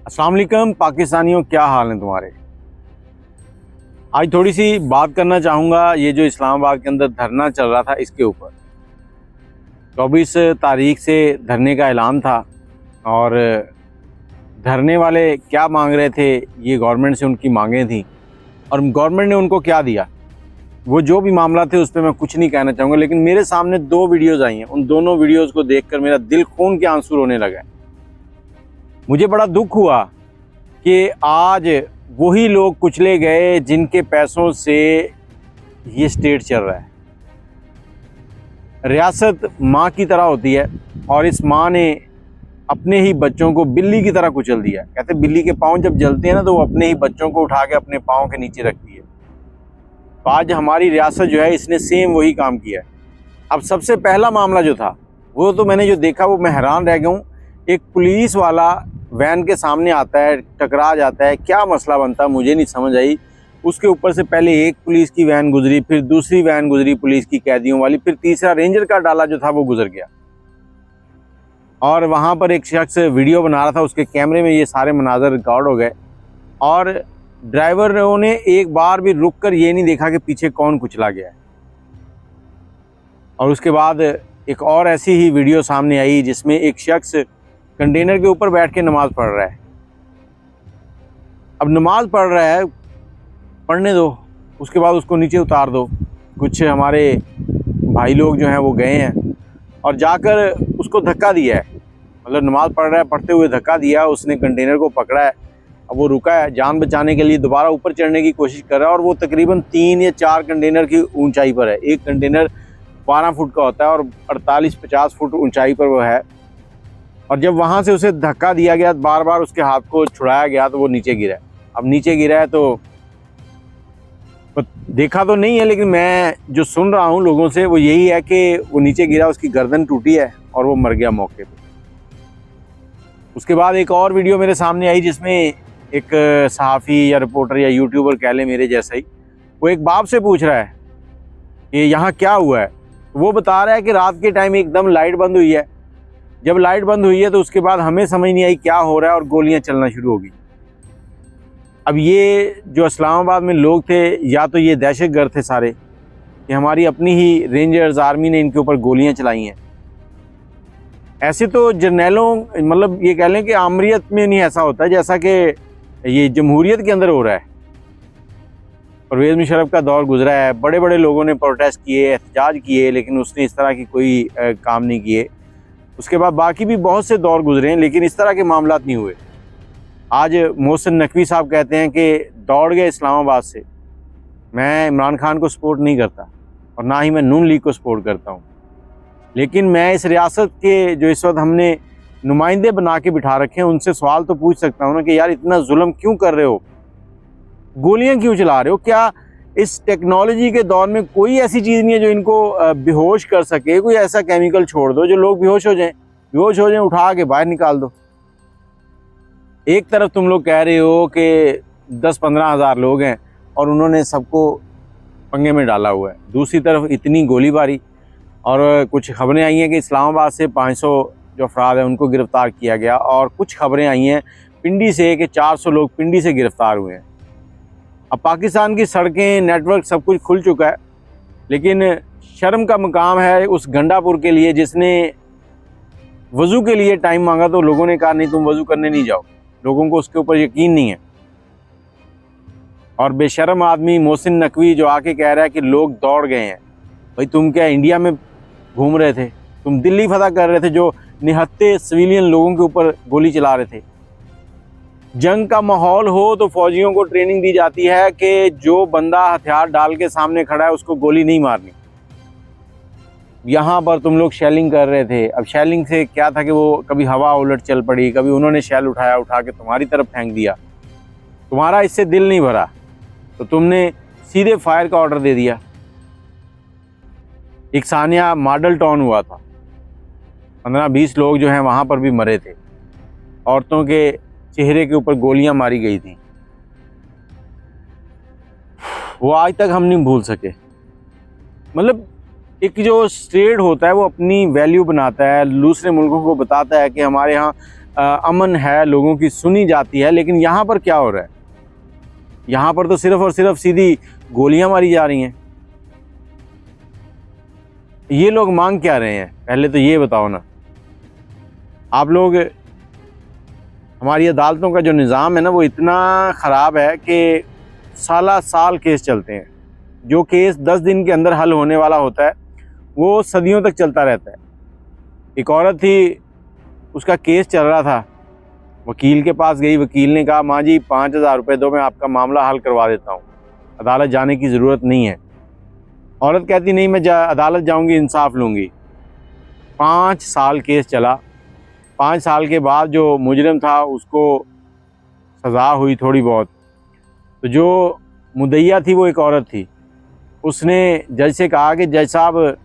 अस्सलाम वालेकुम पाकिस्तानियों, क्या हाल है तुम्हारे। आज थोड़ी सी बात करना चाहूँगा ये जो इस्लामाबाद के अंदर धरना चल रहा था इसके ऊपर। 24 तारीख से धरने का ऐलान था और धरने वाले क्या मांग रहे थे, ये गवर्नमेंट से उनकी मांगें थी और गवर्नमेंट ने उनको क्या दिया, वो जो भी मामला थे उस पर मैं कुछ नहीं कहना चाहूँगा। लेकिन मेरे सामने 2 वीडियोज़ आई हैं, उन दोनों वीडियोज़ को देखकर मेरा दिल खून के आंसू रोने लगा है। मुझे बड़ा दुख हुआ कि आज वही लोग कुचले गए जिनके पैसों से ये स्टेट चल रहा है। रियासत माँ की तरह होती है और इस माँ ने अपने ही बच्चों को बिल्ली की तरह कुचल दिया। कहते बिल्ली के पाँव जब जलते हैं ना तो वो अपने ही बच्चों को उठा के अपने पाँव के नीचे रखती है। तो आज हमारी रियासत जो है इसने सेम वही काम किया है। अब सबसे पहला मामला जो था वो तो मैंने जो देखा वो मैं हैरान रह गया हूँ। एक पुलिस वाला वैन के सामने आता है, टकरा जाता है, क्या मसला बनता मुझे नहीं समझ आई। उसके ऊपर से पहले एक पुलिस की वैन गुजरी, फिर दूसरी वैन गुजरी पुलिस की कैदियों वाली, फिर तीसरा रेंजर का डाला जो था वो गुजर गया। और वहाँ पर एक शख्स वीडियो बना रहा था, उसके कैमरे में ये सारे मनाजर रिकॉर्ड हो गए और ड्राइवरों ने एक बार भी रुक कर ये नहीं देखा कि पीछे कौन कुचला गया है। और उसके बाद एक और ऐसी ही वीडियो सामने आई जिसमें एक शख्स कंटेनर के ऊपर बैठ के नमाज़ पढ़ रहा है। अब नमाज़ पढ़ रहा है, पढ़ने दो, उसके बाद उसको नीचे उतार दो। कुछ हमारे भाई लोग जो हैं वो गए हैं और जाकर उसको धक्का दिया है, मतलब नमाज़ पढ़ रहा है, पढ़ते हुए धक्का दिया, उसने कंटेनर को पकड़ा है। अब वो रुका है, जान बचाने के लिए दोबारा ऊपर चढ़ने की कोशिश कर रहा है और वो तकरीबन 3 या 4 कंटेनर की ऊंचाई पर है। एक कंटेनर 12 फुट का होता है और 48-50 फुट ऊंचाई पर वो है। और जब वहाँ से उसे धक्का दिया गया, बार बार उसके हाथ को छुड़ाया गया तो वो नीचे गिरा है। अब नीचे गिरा है तो देखा तो नहीं है, लेकिन मैं जो सुन रहा हूँ लोगों से वो यही है कि वो नीचे गिरा, उसकी गर्दन टूटी है और वो मर गया मौके पे। उसके बाद एक और वीडियो मेरे सामने आई जिसमें एक सहाफ़ी या रिपोर्टर या यूट्यूबर कह ले मेरे जैसा ही, वो एक बाप से पूछ रहा है कि यहाँ क्या हुआ है। वो बता रहा है कि रात के टाइम एकदम लाइट बंद हुई है। जब लाइट बंद हुई है तो उसके बाद हमें समझ नहीं आई क्या हो रहा है और गोलियां चलना शुरू हो गई। अब ये जो इस्लामाबाद में लोग थे, या तो ये दहशतगर्द थे सारे कि हमारी अपनी ही रेंजर्स आर्मी ने इनके ऊपर गोलियां चलाई हैं। ऐसे तो जर्नैलों, मतलब ये कह लें कि आमरीत में नहीं ऐसा होता जैसा कि ये जमहूरियत के अंदर हो रहा है। परवेज़ मुशर्रफ का दौर गुजरा है, बड़े बड़े लोगों ने प्रोटेस्ट किए, एहतजाज किए, लेकिन उसने इस तरह की कोई काम नहीं किए। उसके बाद बाकी भी बहुत से दौर गुजरे हैं लेकिन इस तरह के मामलात नहीं हुए। आज मोहसिन नकवी साहब कहते हैं कि दौड़ गए इस्लामाबाद से। मैं इमरान खान को सपोर्ट नहीं करता और ना ही मैं नून लीग को सपोर्ट करता हूँ, लेकिन मैं इस रियासत के जो इस वक्त हमने नुमाइंदे बना के बिठा रखे हैं उनसे सवाल तो पूछ सकता हूँ ना कि यार इतना जुल्म क्यों कर रहे हो, गोलियाँ क्यों चला रहे हो। क्या इस टेक्नोलॉजी के दौर में कोई ऐसी चीज़ नहीं है जो इनको बेहोश कर सके। कोई ऐसा केमिकल छोड़ दो जो लोग बेहोश हो जाएं, उठा के बाहर निकाल दो। एक तरफ तुम लोग कह रहे हो कि 10-15 हज़ार लोग हैं और उन्होंने सबको पंगे में डाला हुआ है, दूसरी तरफ इतनी गोलीबारी। और कुछ खबरें आई हैं कि इस्लामाबाद से 500 जो अफराद हैं उनको गिरफ़्तार किया गया और कुछ खबरें आई हैं पिंडी से कि 400 लोग पिंडी से गिरफ़्तार हुए हैं। अब पाकिस्तान की सड़कें, नेटवर्क सब कुछ खुल चुका है, लेकिन शर्म का मकाम है उस गंडापुर के लिए जिसने वज़ू के लिए टाइम मांगा तो लोगों ने कहा नहीं तुम वज़ू करने नहीं जाओ। लोगों को उसके ऊपर यकीन नहीं है। और बेशर्म आदमी मोहसिन नकवी जो आके कह रहा है कि लोग दौड़ गए हैं। भाई तुम क्या इंडिया में घूम रहे थे? तुम दिल्ली फतह कर रहे थे जो निहत्ते सिविलियन लोगों के ऊपर गोली चला रहे थे। जंग का माहौल हो तो फौजियों को ट्रेनिंग दी जाती है कि जो बंदा हथियार डाल के सामने खड़ा है उसको गोली नहीं मारनी। यहाँ पर तुम लोग शेलिंग कर रहे थे। अब शेलिंग से क्या था कि वो कभी हवा उलट चल पड़ी, कभी उन्होंने शेल उठा के तुम्हारी तरफ फेंक दिया, तुम्हारा इससे दिल नहीं भरा तो तुमने सीधे फायर का ऑर्डर दे दिया। एक सानिया मॉडल टाउन हुआ था, 15-20 लोग जो हैं वहाँ पर भी मरे थे, औरतों के चेहरे के ऊपर गोलियां मारी गई थी। वो आज तक हम नहीं भूल सके। मतलब एक जो स्टेट होता है वो अपनी वैल्यू बनाता है, दूसरे मुल्कों को बताता है कि हमारे यहाँ अमन है, लोगों की सुनी जाती है। लेकिन यहाँ पर क्या हो रहा है? यहाँ पर तो सिर्फ और सिर्फ सीधी गोलियां मारी जा रही हैं। ये लोग मांग क्या रहे हैं, पहले तो ये बताओ ना। आप लोग, हमारी अदालतों का जो निज़ाम है ना, वो इतना ख़राब है कि साल केस चलते हैं। जो केस 10 दिन के अंदर हल होने वाला होता है, वो सदियों तक चलता रहता है। एक औरत थी, उसका केस चल रहा था, वकील के पास गई, वकील ने कहा माँ जी 5,000 रुपये दो, मैं आपका मामला हल करवा देता हूँ, अदालत जाने की ज़रूरत नहीं है। औरत कहती नहीं, मैं अदालत जाऊँगी, इंसाफ लूँगी। 5 साल केस चला। 5 साल के बाद जो मुजरिम था उसको सज़ा हुई थोड़ी बहुत। तो जो मुद्दईया थी वो एक औरत थी। उसने जज से कहा कि जज साहब,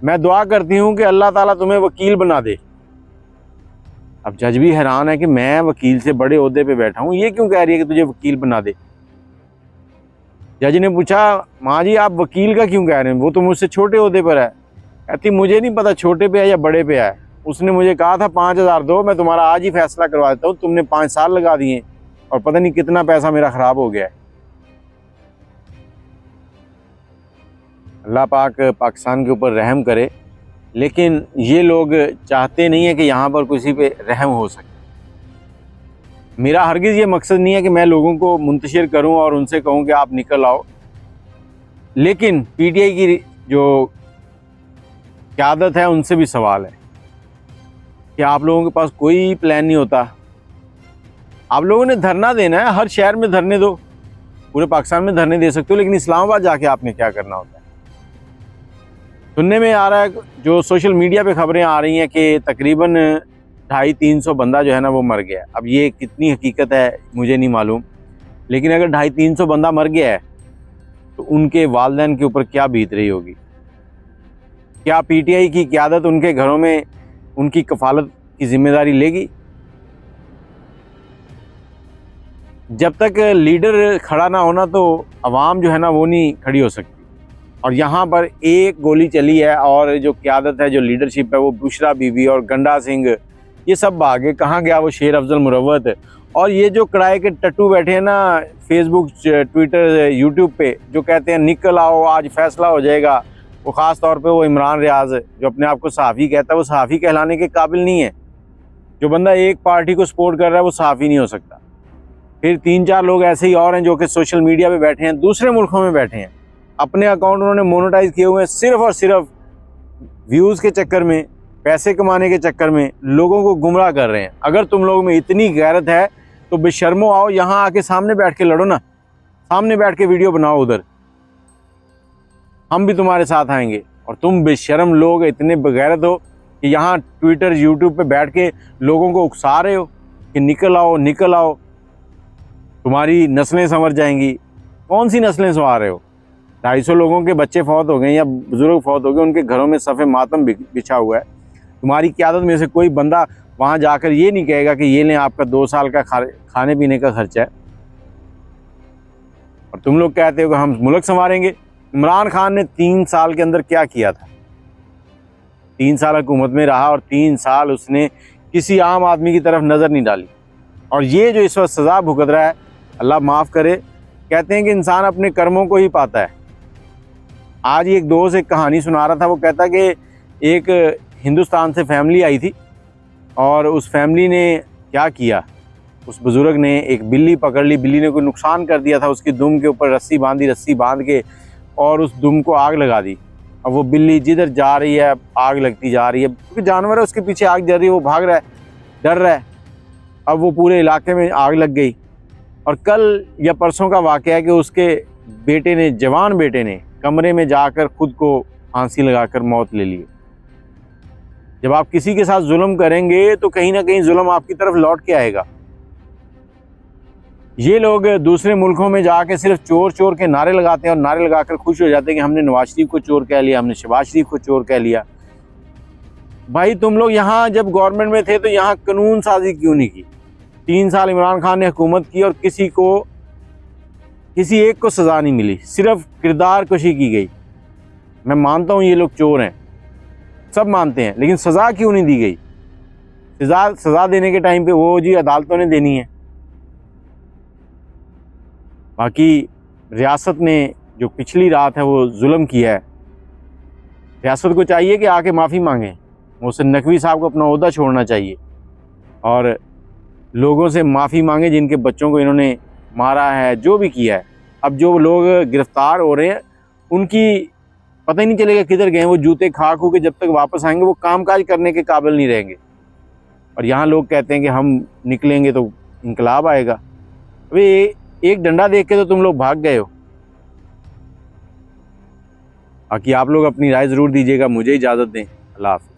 मैं दुआ करती हूँ कि अल्लाह ताला तुम्हें वकील बना दे। अब जज भी हैरान है कि मैं वकील से बड़े ओहदे पे बैठा हूँ, ये क्यों कह रही है कि तुझे वकील बना दे। जज ने पूछा माँ जी आप वकील का क्यों कह रहे हैं, वो तो मुझसे छोटे ओहदे पर है। कहती मुझे नहीं पता छोटे पे है या बड़े पे है, उसने मुझे कहा था 5,000 दो, मैं तुम्हारा आज ही फैसला करवा देता हूँ। तुमने 5 साल लगा दिए और पता नहीं कितना पैसा मेरा ख़राब हो गया है। अल्लाह पाक पाकिस्तान के ऊपर रहम करे, लेकिन ये लोग चाहते नहीं है कि यहाँ पर किसी पे रहम हो सके। मेरा हरगिज़ ये मकसद नहीं है कि मैं लोगों को मुंतशिर करूं और उनसे कहूं कि आप निकल आओ। लेकिन पीटीआई की जो क़यादत है उनसे भी सवाल है कि आप लोगों के पास कोई प्लान नहीं होता। आप लोगों ने धरना देना है, हर शहर में धरने दो, पूरे पाकिस्तान में धरने दे सकते हो, लेकिन इस्लामाबाद जाके आपने क्या करना होता है। सुनने में आ रहा है, जो सोशल मीडिया पे खबरें आ रही हैं कि तकरीबन 250-300 बंदा जो है ना वो मर गया। अब ये कितनी हकीकत है मुझे नहीं मालूम, लेकिन अगर 250-300 बंदा मर गया है तो उनके वालिदैन के ऊपर क्या बीत रही होगी। क्या पीटीआई की क़यादत उनके घरों में उनकी कफालत की जिम्मेदारी लेगी? जब तक लीडर खड़ा ना होना तो अवाम जो है ना वो नहीं खड़ी हो सकती। और यहाँ पर एक गोली चली है और जो क़यादत है, जो लीडरशिप है, वो बुशरा बीबी और गंडा सिंह ये सब भागे। कहाँ गया वो शेर अफजल मुरव्वत? और ये जो किराए के टट्टू बैठे हैं ना फेसबुक, ट्विटर, यूट्यूब पे, जो कहते हैं निकल आओ आज फैसला हो जाएगा, वो ख़ास तौर पे वो इमरान रियाज जो अपने आप को सहाफ़ी कहता है, वो सहाफ़ी कहलाने के काबिल नहीं है। जो बंदा एक पार्टी को सपोर्ट कर रहा है वो सहाफ़ी नहीं हो सकता। फिर 3-4 लोग ऐसे ही और हैं जो कि सोशल मीडिया पर बैठे हैं, दूसरे मुल्कों में बैठे हैं, अपने अकाउंट उन्होंने मोनेटाइज किए हुए हैं, सिर्फ़ और सिर्फ व्यूज़ के चक्कर में, पैसे कमाने के चक्कर में लोगों को गुमराह कर रहे हैं। अगर तुम लोगों में इतनी गैरत है तो बेशर्मो आओ, यहाँ आके सामने बैठ के लड़ो ना, सामने बैठ के वीडियो बनाओ, उधर हम भी तुम्हारे साथ आएंगे। और तुम बेशर्म लोग इतने बेगैरत हो कि यहाँ ट्विटर, यूट्यूब पे बैठ के लोगों को उकसा रहे हो कि निकल आओ निकल आओ, तुम्हारी नस्लें संवर जाएंगी। कौन सी नस्लें संवार रहे हो? 250 लोगों के बच्चे फौत हो गए या बुजुर्ग फौत हो गए, उनके घरों में सफ़े मातम बिछा हुआ है। तुम्हारी क़यादत में से कोई बंदा वहाँ जाकर ये नहीं कहेगा कि ये लें आपका 2 साल का खाने पीने का खर्चा है। और तुम लोग कहते हो कि हम मुल्क संवारेंगे। इमरान खान ने 3 साल के अंदर क्या किया था? 3 साल हुकूमत में रहा और 3 साल उसने किसी आम आदमी की तरफ नज़र नहीं डाली। और ये जो इस वक्त सज़ा भुगत रहा है, अल्लाह माफ़ करे, कहते हैं कि इंसान अपने कर्मों को ही पाता है। आज एक दोस्त एक कहानी सुना रहा था, वो कहता कि एक हिंदुस्तान से फैमिली आई थी और उस फैमिली ने क्या किया, उस बुज़ुर्ग ने एक बिल्ली पकड़ ली, बिल्ली ने कोई नुकसान कर दिया था, उसकी दुम के ऊपर रस्सी बांधी, रस्सी बांध के और उस दुम को आग लगा दी। अब वो बिल्ली जिधर जा रही है आग लगती जा रही है, क्योंकि जानवर है, उसके पीछे आग जल रही है, वो भाग रहा है, डर रहा है। अब वो पूरे इलाके में आग लग गई। और कल या परसों का वाक़या है कि उसके बेटे ने, जवान बेटे ने, कमरे में जाकर खुद को फांसी लगाकर मौत ले ली। जब आप किसी के साथ जुल्म करेंगे तो कहीं ना कहीं जुल्म आपकी तरफ लौट के आएगा। ये लोग दूसरे मुल्कों में जाके सिर्फ चोर चोर के नारे लगाते हैं और नारे लगाकर खुश हो जाते हैं कि हमने नवाज शरीफ को चोर कह लिया, हमने शहबाज शरीफ को चोर कह लिया। भाई तुम लोग यहाँ जब गवर्नमेंट में थे तो यहाँ कानून साजी क्यों नहीं की? 3 साल इमरान खान ने हुकूमत की और किसी एक को सज़ा नहीं मिली, सिर्फ किरदार कशी की गई। मैं मानता हूँ ये लोग चोर हैं, सब मानते हैं, लेकिन सज़ा क्यों नहीं दी गई? सज़ा देने के टाइम पे वो जी अदालतों ने देनी है। बाकी रियासत ने जो पिछली रात है वो जुल्म किया है, रियासत को चाहिए कि आके माफ़ी मांगे। मोहसिन नकवी साहब को अपना ओहदा छोड़ना चाहिए और लोगों से माफ़ी मांगे जिनके बच्चों को इन्होंने मारा है, जो भी किया है। अब जो लोग गिरफ़्तार हो रहे हैं उनकी पता ही नहीं चलेगा किधर गए। वो जूते खाक हो के जब तक वापस आएंगे वो कामकाज करने के काबिल नहीं रहेंगे। और यहाँ लोग कहते हैं कि हम निकलेंगे तो इंकलाब आएगा। अभी एक डंडा देख के तो तुम लोग भाग गए हो। बाकी आप लोग अपनी राय ज़रूर दीजिएगा। मुझे इजाज़त दें। अल्लाह हाफ़िज़।